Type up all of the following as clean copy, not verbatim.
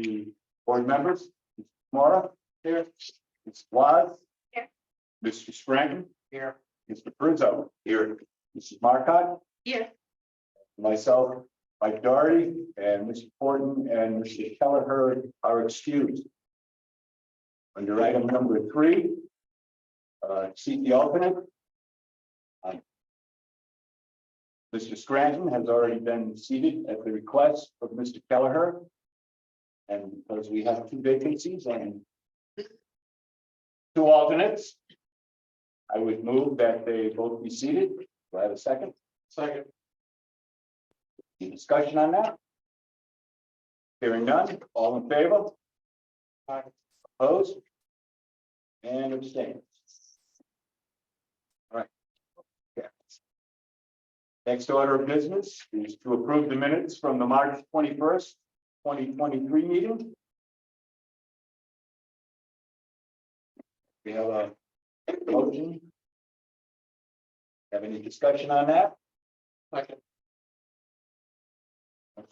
The board members, Ms. Mora, here, Ms. Waz. Here. Mr. Scranton. Here. Mr. Prizzo. Here. Mrs. Marcotte. Here. Myself, Mike Doherty, and Mr. Horton and Mr. Kelleher are excused. Under item number 3, seat the alternate. Mr. Scranton has already been seated at the request of Mr. Kelleher. And because we have 2 vacancies and 2 alternates, I would move that they both be seated. Do I have a second? Second. Any discussion on that? Hearing none, all in favor? Aye. Opposed? And abstained. All right. Okay. Next order of business is to approve the minutes from the March 21st, 2023 meeting. We have a motion. Have any discussion on that? Second.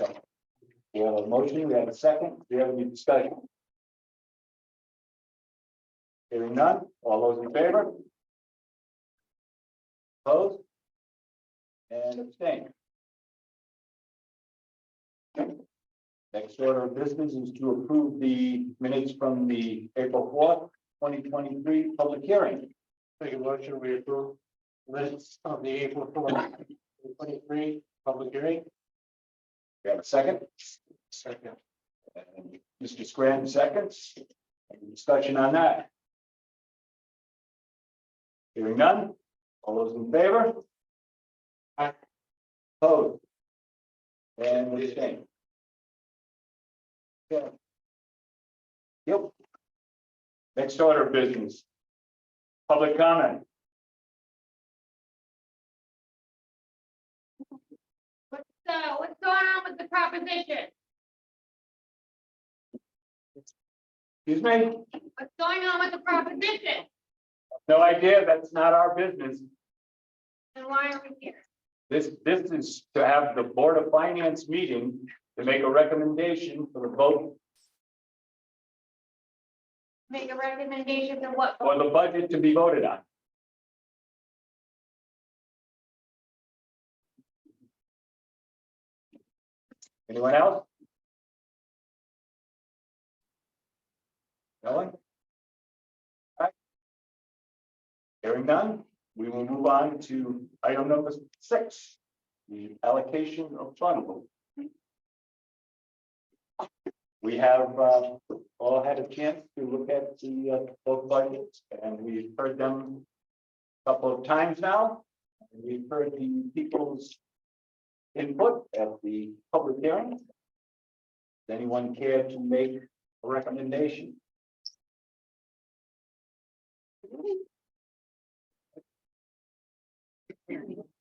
Okay. We have a motion, we have a second. Do we have any discussion? Hearing none, all those in favor? Opposed? And abstained. Next order of business is to approve the minutes from the April 4th, 2023 public hearing. Make a motion, we approve minutes of the April 4th, 2023 public hearing. We have a second? Second. And Mr. Scranton seconds. Any discussion on that? Hearing none. All those in favor? Aye. Opposed? And abstained. Okay. Yep. Next order of business. Public comment. What's going on with the proposition? Excuse me? What's going on with the proposition? No idea. That's not our business. And why are we here? This is to have the Board of Finance meeting to make a recommendation for the vote Make a recommendation to what? for the budget to be voted on. Anyone else? No one? All right. Hearing none, we will move on to item number 6, the allocation of funds. We have all had a chance to look at the both budgets, and we've heard them a couple of times now. And we've heard the people's input at the public hearing. Does anyone care to make a recommendation?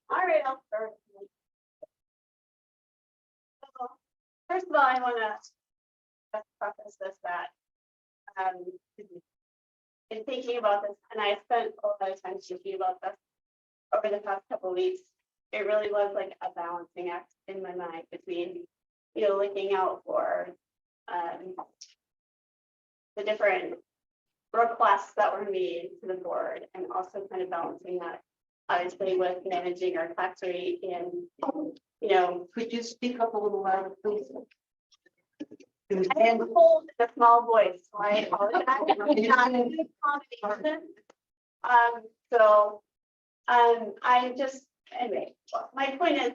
All right, I'll start. So, first of all, I want to preface this that in thinking about this, and I spent a lot of time thinking about this over the past couple of weeks, it really was like a balancing act in my mind between, looking out for the different requests that were made to the board, and also kind of balancing that obviously with managing our tax rate and, Could you speak up a little louder, please? I am told in a small voice, so I apologize. It's not a good combination. I just, anyway, my point is,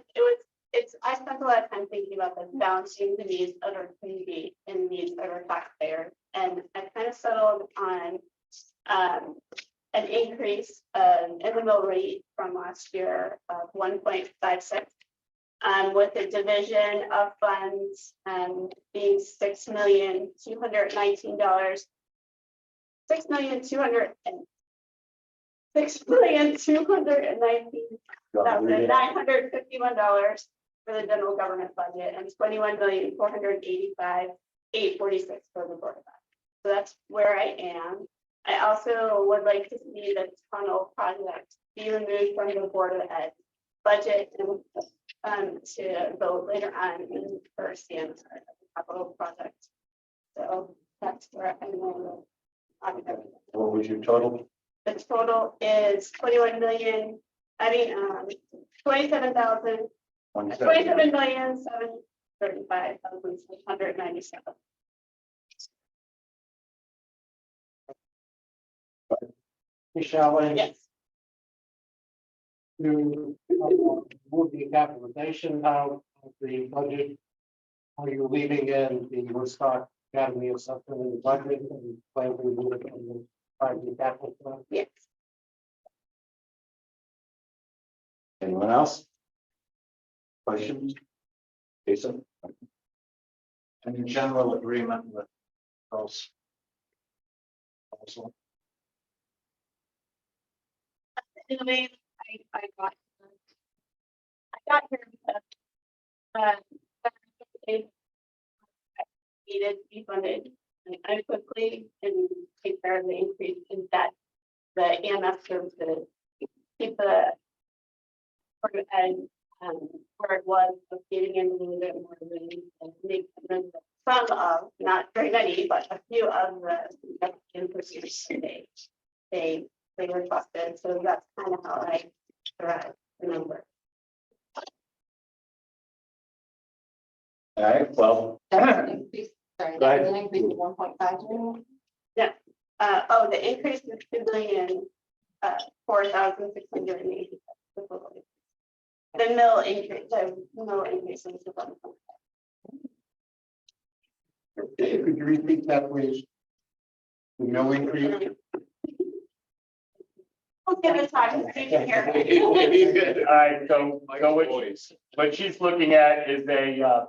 I spent a lot of time thinking about this, balancing the needs of our community and the needs of our taxpayers. And I kind of settled on an increase in the mill rate from last year of 1.56. With the division of funds being $6,219,950 for the general government budget and $21,485,846 for the board of that. So that's where I am. I also would like to see the tunnel project be removed from the Board of Ed budget and to vote later on in first and capital project. that's where I'm going. What was your total? The total is 21 million, 27,000, 27,735,697. Michelle, Yes, to move the capitalization out of the budget. Are you leaving in the Woodstock Academy of something in the budget and plan to move it in the part of the capital plan? yes. Anyone else? Questions? Jason? And in general agreement with those. Also, In a way, I got here because, they needed to be funded quickly and take care of the increase in debt. The EMS services, keep the sort of ed, where it was, of getting in a little bit more money and make some of, not very many, but a few of the increases they requested. So that's kind of how I derive the number. all right, well, That was an increase, sorry, Go that ahead. was an increase of 1.5 million. The increase is 2,000,000, 4,680. The mill increase, is the 1. Dave, could you repeat that, please? The mill increase? I'll give it time to here. All right, so what she's looking at is a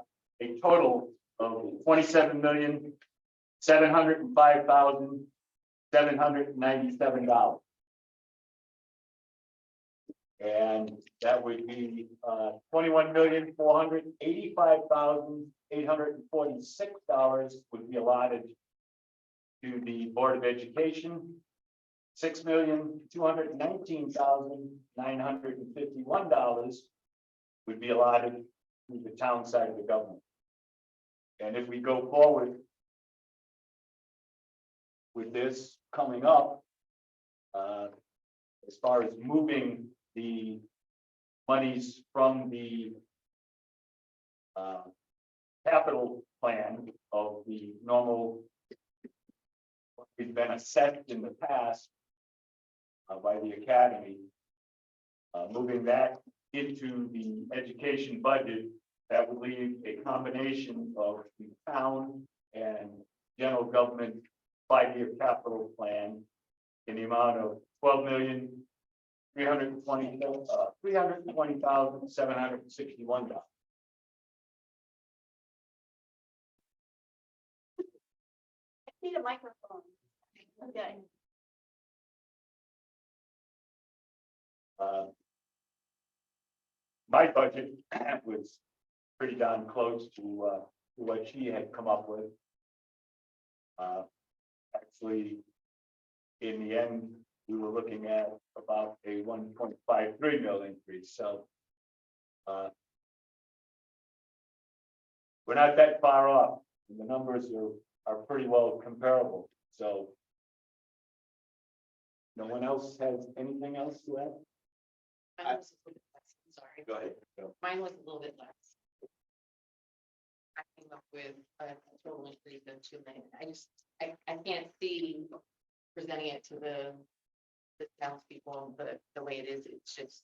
total of $27,705,797. And that would be $21,485,846 would be allotted to the Board of Education. $6,219,951 would be allotted to the town side of the government. And if we go forward with this coming up, as far as moving the monies from the capital plan of the normal, what we've been assessed in the past by the academy, moving that into the education budget, that would leave a combination of the town and general government 5-year capital plan in the amount of $320,761. I need a microphone. Okay. My budget was pretty darn close to what she had come up with. Actually, in the end, we were looking at about a 1.53 mil increase, so we're not that far off. The numbers are pretty well comparable, so no one else has anything else to add? Mine was a little bit less, I'm sorry. Go ahead. Go. Mine was a little bit less. I came up with a total increase of 2 million. I can't see presenting it to the townspeople the way it is. It's just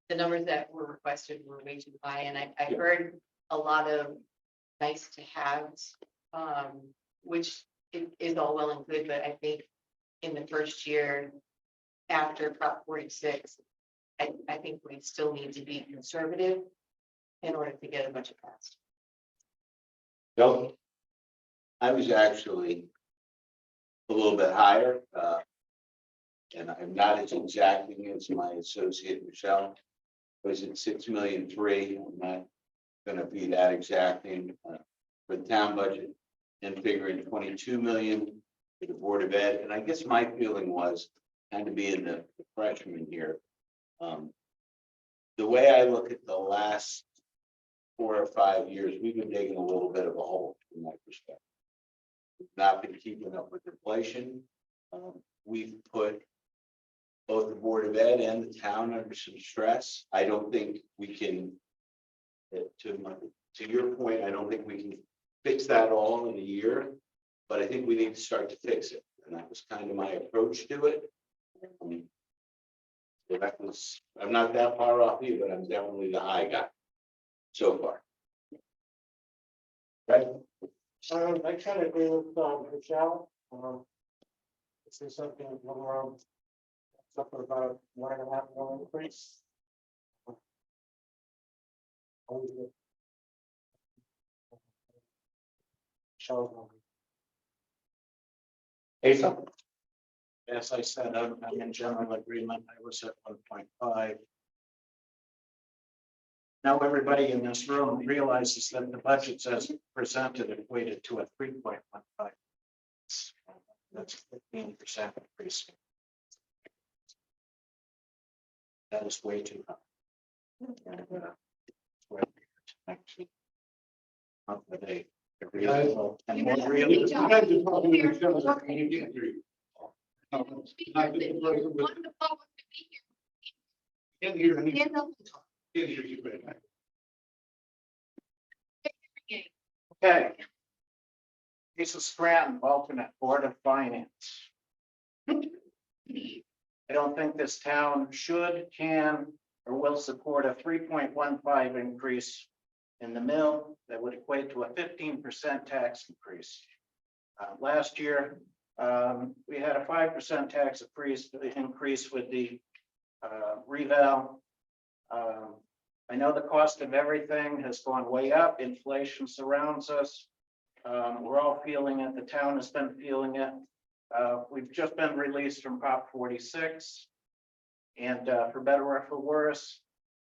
the numbers that were requested were way too high, and I heard a lot of nice to haves, which is all well and good, but I think in the first year after Prop 46, I think we still need to be conservative in order to get a budget passed. Bill? I was actually a little bit higher, and I'm not as exacting as my associate Michelle. I was at 6,000,003. I'm not gonna be that exacting for the town budget, and figuring 22 million for the Board of Ed. And I guess my feeling was kind of being the freshman here. The way I look at the last 4 or 5 years, we've been digging a little bit of a hole from my perspective. not been keeping up with inflation. We've put both the Board of Ed and the town under some stress. I don't think we can, to your point, I don't think we can fix that all in a year, but I think we need to start to fix it. And that was kind of my approach to it. So that was, I'm not that far off you, but I'm definitely the high guy so far. Right? I kind of agree with Michelle. This is something something about 1.5 million increase. Michelle, Asa? as I said, I'm in general agreement. I was at 1.5. Now, everybody in this room realizes that the budgets as presented equated to a 3.15. That's 15% increase. That is way too high. And, well, actually, not that they- and more really. You guys are talking to each other, and you can't hear you. I didn't look at Want the public to be here. Can't hear any- Stand up. can't hear you, man. Okay. Okay. Lisa Scranton, alternate Board of Finance. I don't think this town should, can, or will support a 3.15 increase in the mill that would equate to a 15% tax increase. Last year, we had a 5% tax increase with the reval. I know the cost of everything has gone way up. Inflation surrounds us. We're all feeling it. The town has been feeling it. We've just been released from Prop 46. And for better or for worse,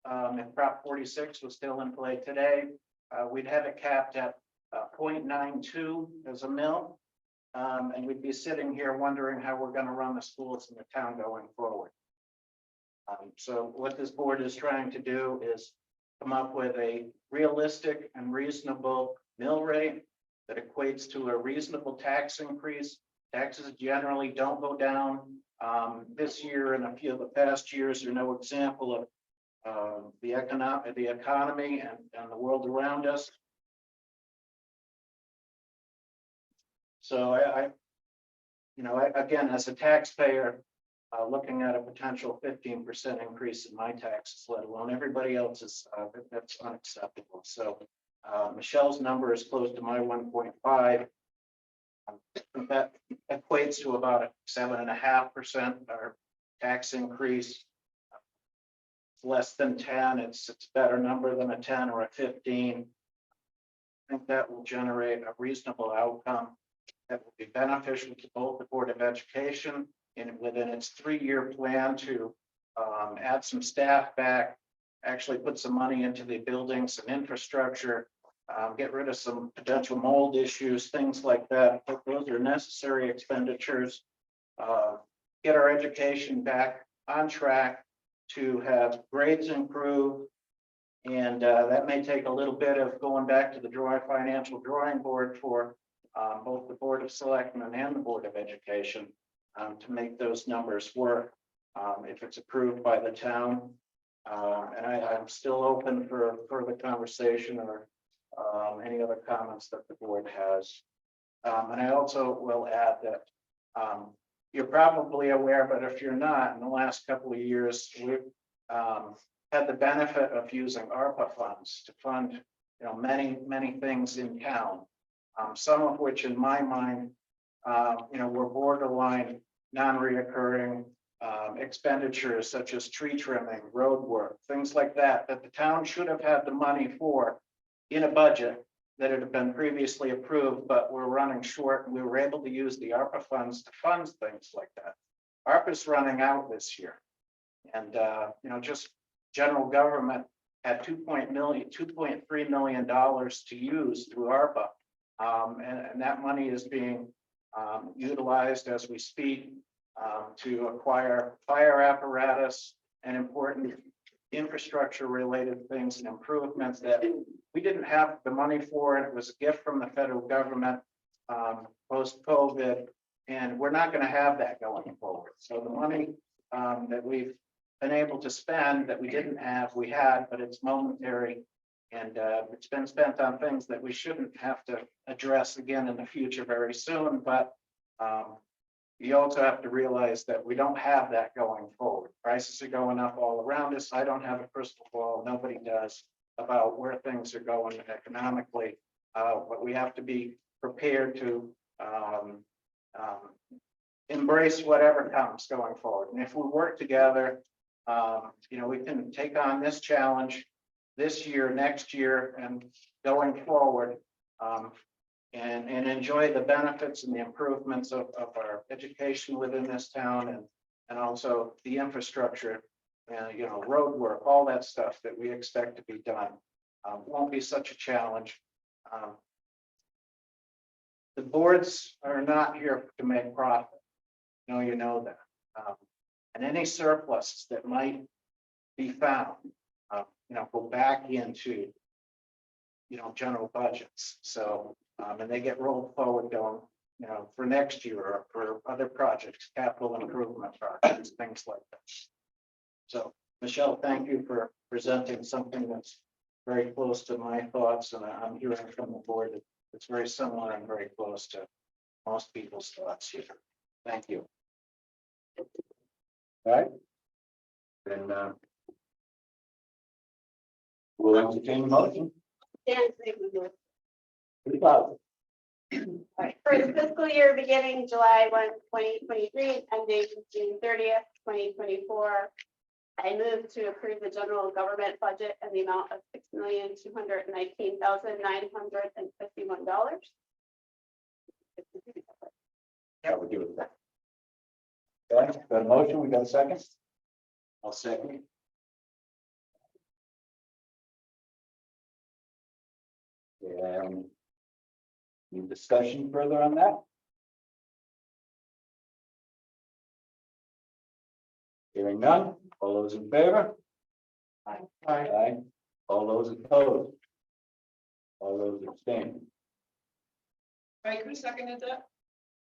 if Prop 46 was still in play today, we'd have it capped at 0.92 as a mill. And we'd be sitting here wondering how we're going to run the schools in the town going forward. So what this board is trying to do is come up with a realistic and reasonable mill rate that equates to a reasonable tax increase. Taxes generally don't go down. This year and a few of the past years are no example of the economy and the world around us. So again, as a taxpayer, looking at a potential 15% increase in my taxes, let alone everybody else's, that's unacceptable. So Michelle's number is close to my 1.5. That equates to about a 7.5% or tax increase. Less than 10, it's a better number than a 10 or a 15. I think that will generate a reasonable outcome that will be beneficial to both the Board of Education and within its 3-year plan to add some staff back, actually put some money into the buildings and infrastructure, get rid of some potential mold issues, things like that. But those are necessary expenditures. Get our education back on track to have grades improve. And that may take a little bit of going back to the financial drawing board for both the Board of Selectmen and the Board of Education to make those numbers work if it's approved by the town. And I'm still open for further conversation or any other comments that the board has. And I also will add that you're probably aware, but if you're not, in the last couple of years, we've had the benefit of using ARPA funds to fund many things in town. Some of which in my mind, were borderline non-reoccurring expenditures such as tree trimming, road work, things like that, that the town should have had the money for in a budget that had been previously approved, but we're running short and we were able to use the ARPA funds to fund things like that. ARPA's running out this year. And, just general government had $2.3 million to use through ARPA. And that money is being utilized as we speak to acquire fire apparatus and important infrastructure related things and improvements that we didn't have the money for, and it was a gift from the federal government. post-COVID, and we're not gonna have that going forward. So the money that we've been able to spend that we didn't have, we had, but it's momentary. And it's been spent on things that we shouldn't have to address again in the future very soon, but you also have to realize that we don't have that going forward. Prices are going up all around us. I don't have a crystal ball. Nobody does about where things are going economically. But we have to be prepared to embrace whatever comes going forward. And if we work together, we can take on this challenge this year, next year, and going forward. And enjoy the benefits and the improvements of our education within this town and also the infrastructure, road work, all that stuff that we expect to be done. Won't be such a challenge. The boards are not here to make profit. You know that. And any surplus that might be found, go back into, general budgets. So, and they get rolled forward going, for next year or for other projects, capital improvement projects, things like that. So, Michelle, thank you for presenting something that's very close to my thoughts, and I'm hearing from the board that it's very similar and very close to most people's thoughts here. Thank you. All right. Then we'll entertain the motion. Dan, make the motion. $3,000. All right, for the fiscal year beginning July 1, 2023, ending June 30th, 2024, I move to approve the general government budget in the amount of $6,219,951. Yeah, we'll do it. Okay, got a motion, we got a second? I'll second. And any discussion further on that? Hearing none, all those in favor? Aye. Aye. All those opposed? All those abstained? Right, who seconded that?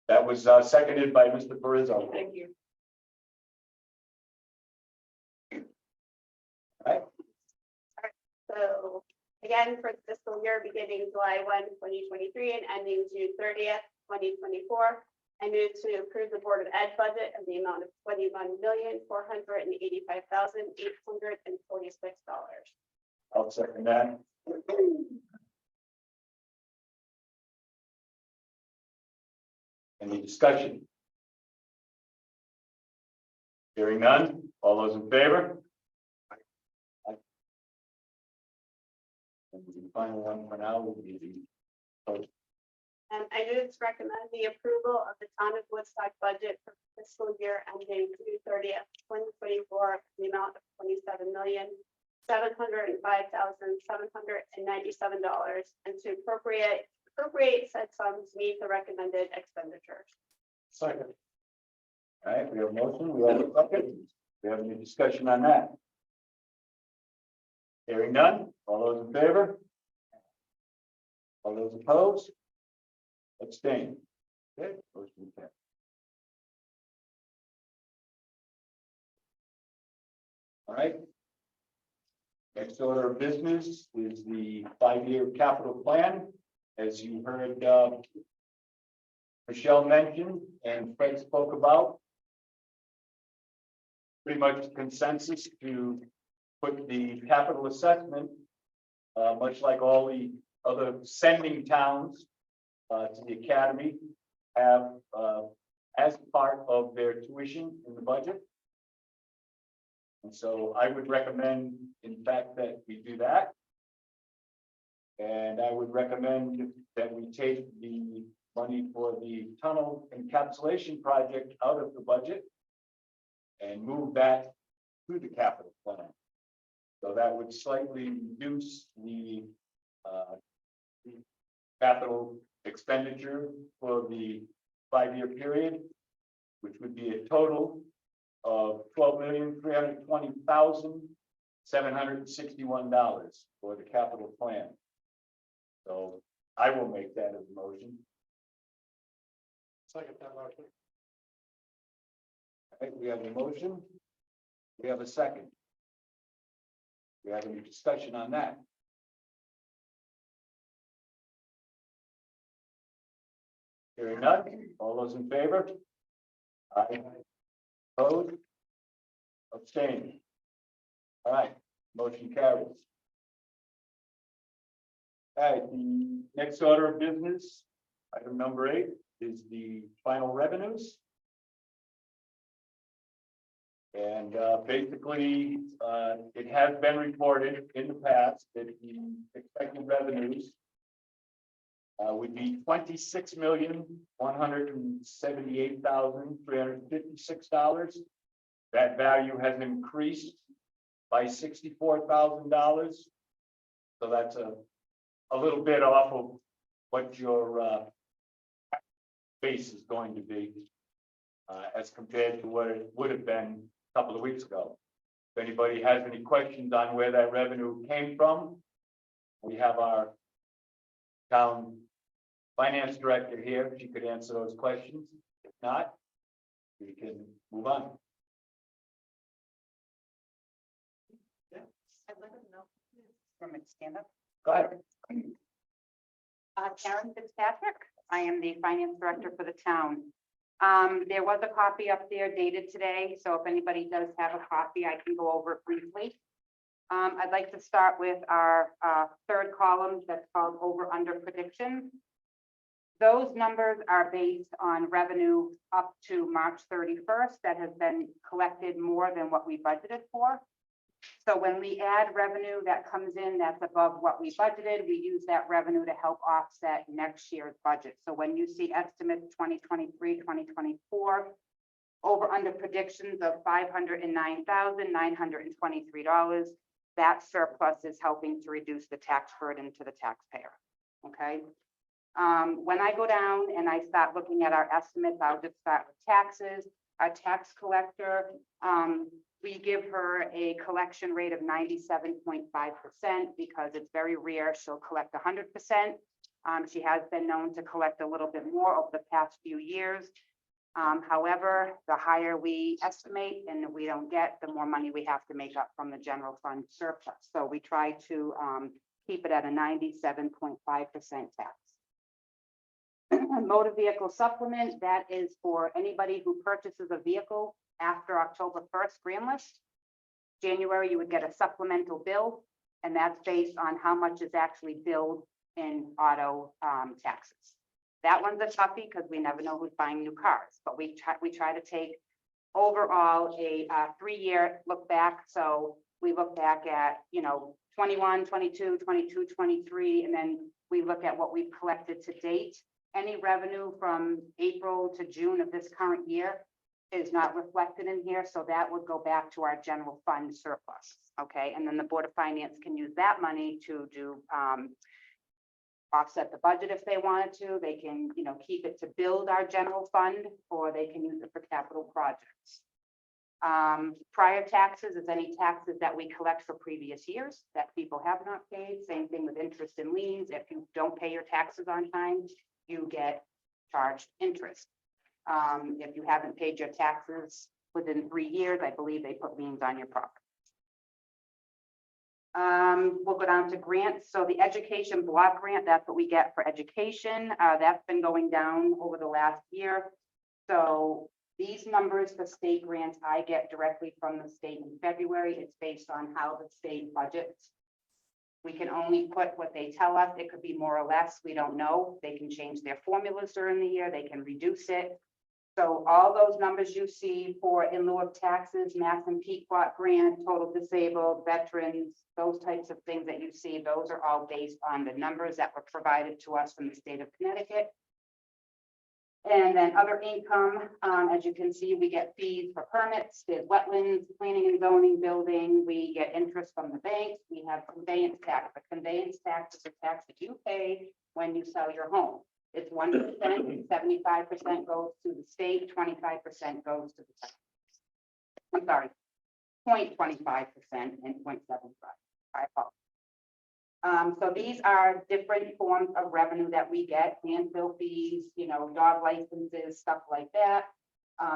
That was seconded by Mr. Barizzo. Thank you. So again, for the fiscal year beginning July 1, 2023 and ending June 30th, 2024, I move to approve the Board of Ed budget of the amount of $21,485,846. I'll second that. Any discussion? Hearing none, all those in favor? Aye. And the final one for now will be the. And I move to recommend the approval of the town of Woodstock budget for fiscal year ending June 30th, 2024, the amount of $27,705,797, and to appropriate said sums to meet the recommended expenditures. Second. All right, we have a motion, we have a second. We have any discussion on that? Hearing none, all those in favor? All those opposed? Abstain. Okay, motion carries. All right. Next order of business is the 5-year capital plan. As you heard Michelle mention and Fred spoke about. Pretty much consensus to put the capital assessment, much like all the other sending towns to the academy, have as part of their tuition in the budget. And so I would recommend, in fact, that we do that. And I would recommend that we take the money for the tunnel encapsulation project out of the budget and move that to the capital plan. So that would slightly reduce the capital expenditure for the 5-year period, which would be a total of $12,320,761 for the capital plan. So I will make that as a motion. Second that motion. All right, we have a motion. We have a second. We have any discussion on that? Hearing none, all those in favor? Aye. Opposed? Abstained. All right, motion carries. All right, the next order of business, item number 8, is the final revenues. And basically, it has been reported in the past that the expected revenues would be $26,178,356. That value has increased by $64,000. So that's a little bit off of what your base is going to be as compared to what it would have been a couple of weeks ago. If anybody has any questions on where that revenue came from, we have our town finance director here. She could answer those questions. If not, we can move on. I'd like to know. From it, stand up. Go ahead. Karen Fitzpatrick. I am the finance director for the town. There was a copy up there dated today, so if anybody does have a copy, I can go over it briefly. I'd like to start with our third column that's called over under prediction. Those numbers are based on revenue up to March 31st that has been collected more than what we budgeted for. So when we add revenue that comes in that's above what we budgeted, we use that revenue to help offset next year's budget. So when you see estimate 2023, 2024, over under predictions of $509,923, that surplus is helping to reduce the tax burden to the taxpayer. Okay. When I go down and I start looking at our estimates, I'll just start with taxes. Our tax collector, we give her a collection rate of 97.5% because it's very rare she'll collect 100%. She has been known to collect a little bit more over the past few years. However, the higher we estimate and we don't get, the more money we have to make up from the general fund surplus. So we try to keep it at a 97.5% tax. Motor vehicle supplement, that is for anybody who purchases a vehicle after October 1st grand list. January, you would get a supplemental bill, and that's based on how much is actually billed in auto taxes. That one's a toughie because we never know who's buying new cars, but we try to take overall a 3-year look back. So we look back at, 21, 22, 22, 23, and then we look at what we've collected to date. Any revenue from April to June of this current year is not reflected in here, so that would go back to our general fund surplus, okay? And then the Board of Finance can use that money to do offset the budget if they wanted to. They can, keep it to build our general fund, or they can use it for capital projects. Prior taxes is any taxes that we collect for previous years that people have not paid. Same thing with interest and liens. If you don't pay your taxes on time, you get charged interest. If you haven't paid your taxes within 3 years, I believe they put liens on your property. We'll go down to grants. So the education block grant, that's what we get for education. That's been going down over the last year. So these numbers for state grants, I get directly from the state in February. It's based on how the state budgets. We can only put what they tell us. It could be more or less. We don't know. They can change their formulas during the year. They can reduce it. So all those numbers you see for in lieu of taxes, Mass and Pequot grant, total disabled, veterans, those types of things that you see, those are all based on the numbers that were provided to us from the state of Connecticut. And then other income, as you can see, we get fees for permits, there's wetlands, planning and zoning, building, we get interest from the banks, we have conveyance tax. The conveyance tax is the tax that you pay when you sell your home. It's 1%, 75% goes to the state, 25% goes to the town. I'm sorry, 0.25% and 0.75. I apologize. So these are different forms of revenue that we get, landfill fees, dog licenses, stuff like that.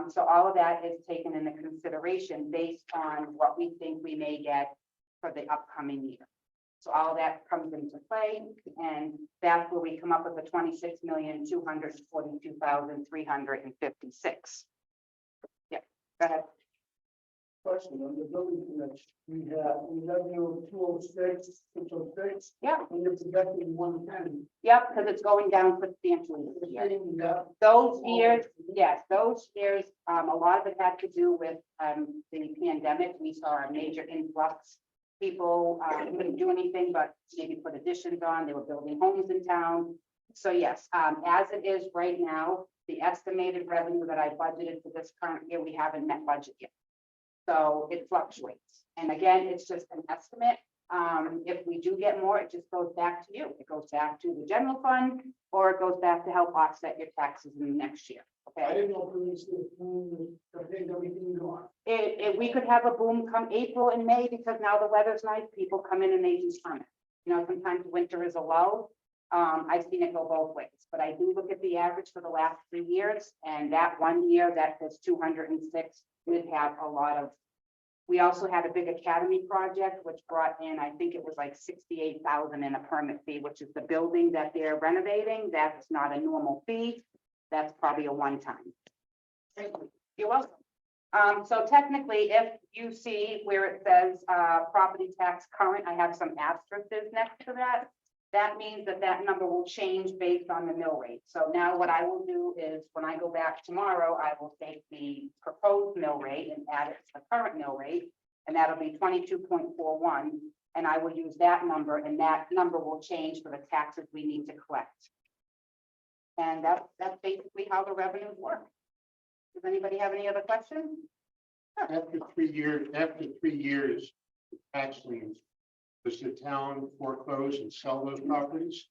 So all of that is taken into consideration based on what we think we may get for the upcoming year. So all of that comes into play, and that's where we come up with the 26,242,356. Yeah, go ahead. Question on the building permits, we have your 206, 606, Yeah, and you're projecting 110. yep, because it's going down substantially this year. Those years, yes, those years, a lot of it had to do with the pandemic. We saw a major influx. People couldn't do anything but maybe put additions on. They were building homes in town. So yes, as it is right now, the estimated revenue that I budgeted for this current year, we haven't met budget yet. So it fluctuates. And again, it's just an estimate. If we do get more, it just goes back to you. It goes back to the general fund, or it goes back to help offset your taxes in the next year. I Okay. didn't know if we was gonna take everything going. We could have a boom come April and May because now the weather's nice. People come in and they do summer. Sometimes winter is a low. I've seen it go both ways, but I do look at the average for the last 3 years, and that 1 year that was 206 did have a lot of. We also had a big academy project, which brought in, I think it was like 68,000 in a permit fee, which is the building that they're renovating. That's not a normal fee. That's probably a one-time. You're welcome. So technically, if you see where it says, property tax current, I have some asterisks next to that. That means that that number will change based on the mill rate. So now what I will do is when I go back tomorrow, I will take the proposed mill rate and add it to the current mill rate. And that'll be 22.41. And I will use that number, and that number will change for the taxes we need to collect. And that's basically how the revenues work. Does anybody have any other questions? After 3 years, tax liens, does the town foreclose and sell those properties?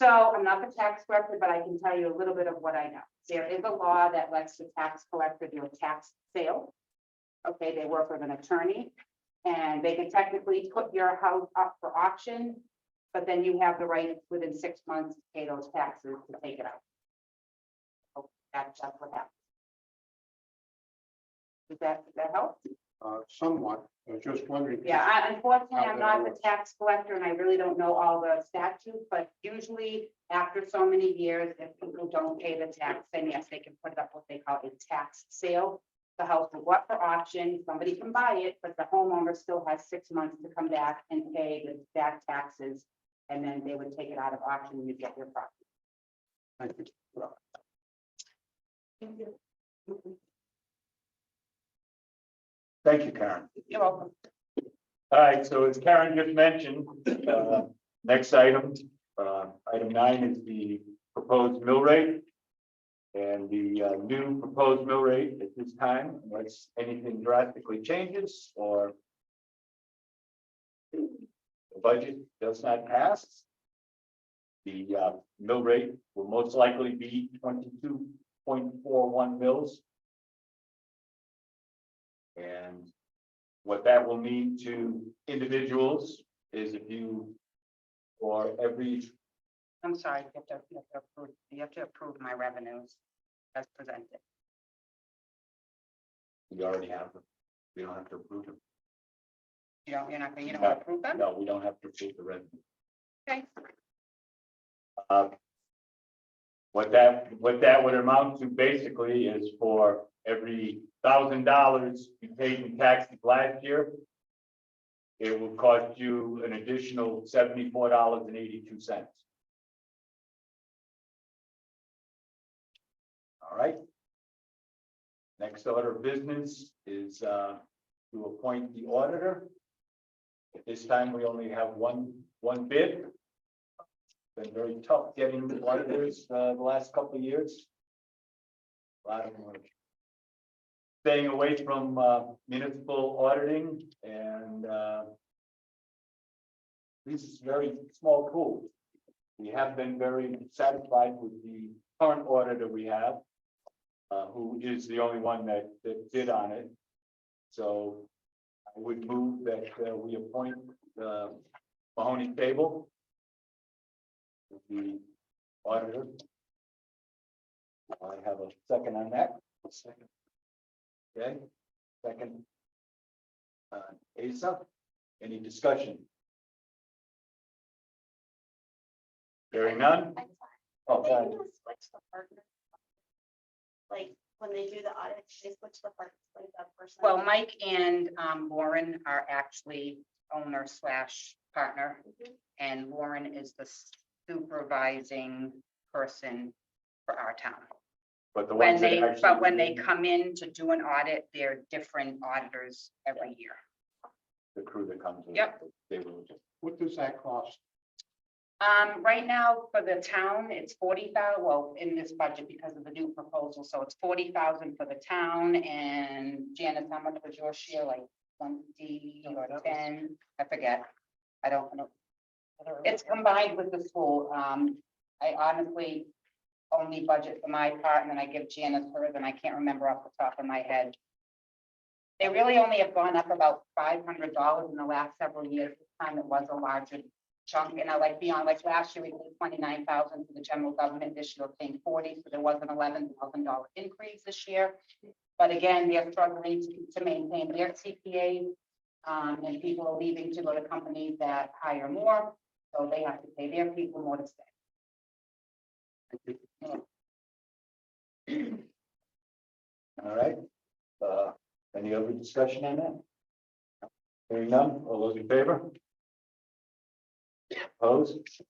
So I'm not the tax collector, but I can tell you a little bit of what I know. There is a law that lets the tax collector do a tax sale. Okay, they work with an attorney, and they can technically put your house up for auction, but then you have the right within 6 months to pay those taxes to take it out. So that's what happens. Does that help? Somewhat, I was just wondering. Yeah, unfortunately, I'm not the tax collector and I really don't know all the statutes, but usually after so many years, if people don't pay the tax, then yes, they can put up what they call a tax sale. The house will go up for auction, somebody can buy it, but the homeowner still has 6 months to come back and pay the back taxes. And then they would take it out of auction and you get your property. Thank you. Thank you, Karen. You're welcome. All right, so as Karen just mentioned, next item, item 9 is the proposed mill rate. And the new proposed mill rate at this time, unless anything drastically changes or the budget does not pass, the mill rate will most likely be 22.41 mils. And what that will mean to individuals is if you, for every, I'm sorry, you have to approve my revenues as presented. we already have them. We don't have to approve them. You don't want to approve them? No, we don't have to approve the revenue. Okay. What that would amount to basically is for every $1,000 you paid in taxes last year, it will cost you an additional $74.82. All right. Next order of business is to appoint the auditor. At this time, we only have one bid. Been very tough getting the auditors the last couple of years. A lot of them are staying away from municipal auditing, and this is very small pool. We have been very satisfied with the current auditor we have, who is the only one that bid on it. So I would move that we appoint Mahoney Table The auditor. I have a second on that. Second. Okay, second. Asa, any discussion? Hearing none? Oh, They go can ahead. just switch the partner. Like, when they do the audit, they switch the partner, like that person. Well, Mike and Lauren are actually owner slash partner, Mhm. and Lauren is the supervising person for our town. But the When ones that they, actually. but when they come in to do an audit, they're different auditors every year. The crew that comes. in, Yep. They will just. What does that cost? Right now for the town, it's 40,000, well, in this budget because of the new proposal, so it's 40,000 for the town, and Janice, how much was your share, like 20 or 10, I forget. I don't know. It's combined with the school, I honestly only budget for my part, and then I give Janice hers, and I can't remember off the top of my head. They really only have gone up about $500 in the last several years. This time it was a larger chunk, and I like beyond, like last year we paid 29,000 for the general government, this year we're paying 40, so there was an $11,000 increase this year. But again, they're struggling to maintain their CPA, and people are leaving to go to companies that hire more, so they have to pay their people more to stay. All right, any other discussion on that? Hearing none, all those in favor? Opposed?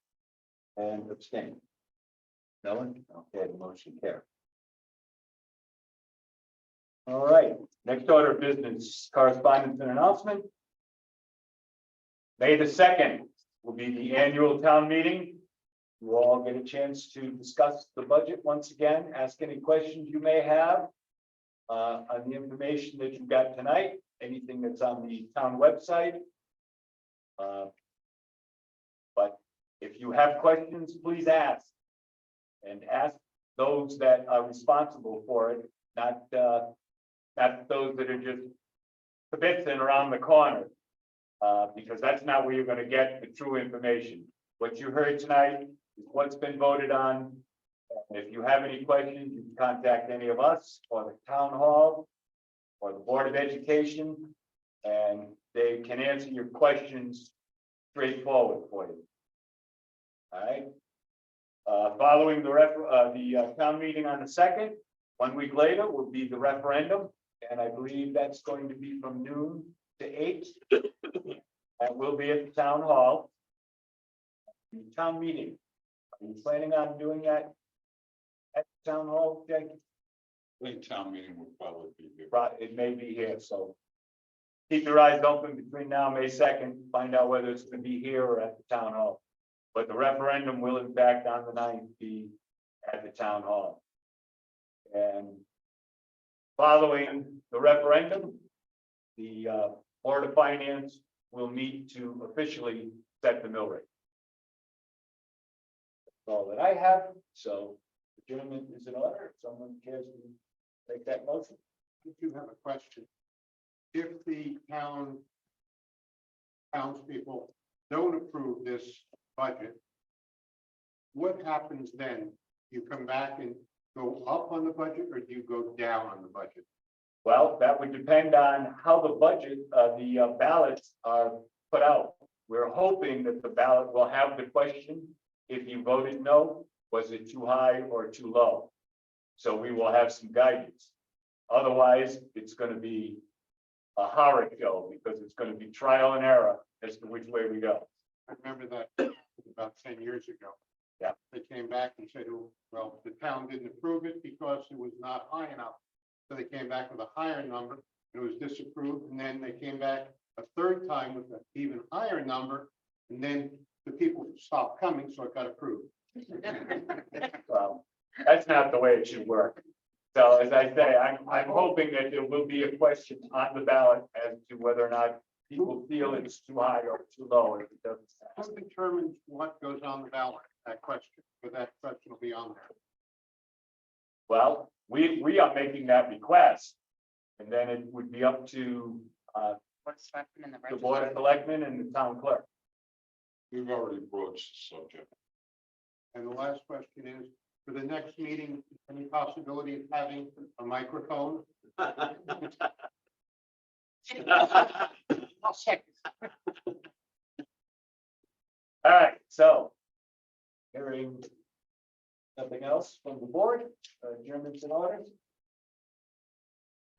And abstain? No one? Okay, the motion carries. All right, next order of business, correspondence and announcement. May the 2nd will be the annual town meeting. You all get a chance to discuss the budget once again, ask any questions you may have on the information that you got tonight, anything that's on the town website. But if you have questions, please ask. And ask those that are responsible for it, not those that are just kibitzing around the corner. Because that's not where you're gonna get the true information. What you heard tonight is what's been voted on. And if you have any questions, you can contact any of us or the town hall or the Board of Education, and they can answer your questions straightforward for you. All right. Following the town meeting on the 2nd, 1 week later will be the referendum, and I believe that's going to be from noon to 8. That will be at the town hall. The town meeting. Are you planning on doing that at the town hall, Jake? I think town meeting will probably be here. Right, it may be here, so keep your eyes open between now and May 2nd, find out whether it's gonna be here or at the town hall. But the referendum will in fact on the 9th be at the town hall. And following the referendum, the Board of Finance will meet to officially set the mill rate. That's all that I have, so adjournment is in order, if someone cares to make that motion. I do have a question. If the townspeople don't approve this budget, what happens then? You come back and go up on the budget, or do you go down on the budget? Well, that would depend on how the budget, the ballots are put out. We're hoping that the ballot will have the question, if you voted no, was it too high or too low? So we will have some guidance. Otherwise, it's going to be a horror show because it's going to be trial and error as to which way we go. I remember that about 10 years ago. Yeah. They came back and said, oh, well, the town didn't approve it because it was not high enough. So they came back with a higher number, it was disapproved, and then they came back a third time with an even higher number, and then the people stopped coming, so it got approved. Well, that's not the way it should work. So as I say, I'm hoping that there will be a question on the ballot as to whether or not people feel it's too high or too low. If it doesn't. Who determines what goes on the ballot? That question, but that question will be on there. Well, we are making that request. And then it would be up to the Board of Selectmen and the town clerk. We've already broached the subject. And the last question is, for the next meeting, any possibility of having a microphone? I'll check. All right, so. Hearing nothing else from the board, German's in order.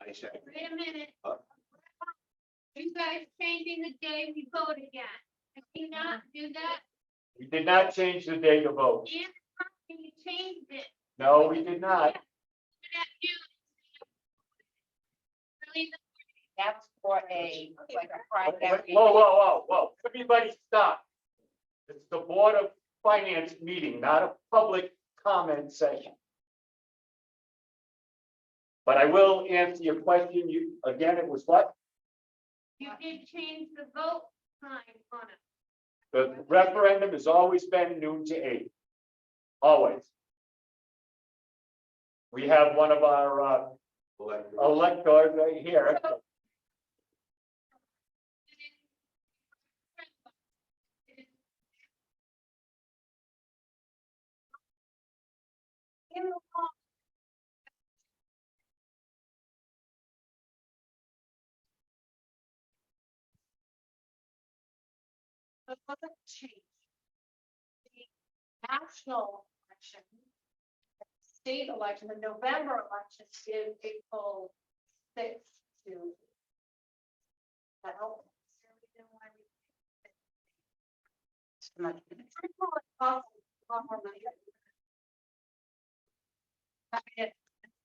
I second. Wait a minute. Uh. You guys changing the day we vote again. Can you not do that? We did not change the day to vote. And you changed it. No, we did not. Really, That's for a, like a private. Whoa. Everybody stop. It's the Board of Finance meeting, not a public comment session. But I will answer your question. Again, it was what? You did change the vote time on it. The referendum has always been noon to 8. Always. We have one of our electors right here. But wasn't changed. The national election, the state election, the November election is April 6th to. That helps.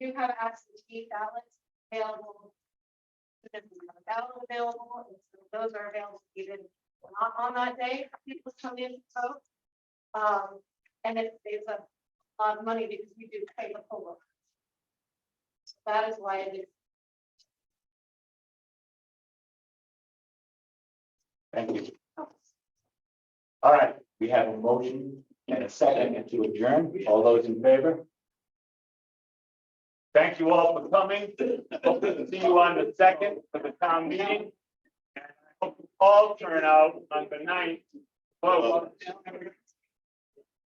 You have absentee ballots available. Ballot available, and so those are available even not on that day, for people to come in to vote. And it saves a lot of money because we do pay the poll. So that is why it is. Thank you. All right, we have a motion and a second to adjourn. All those in favor? Thank you all for coming. Hope to see you on the 2nd for the town meeting. And I hope you all turn out on the 9th. Vote.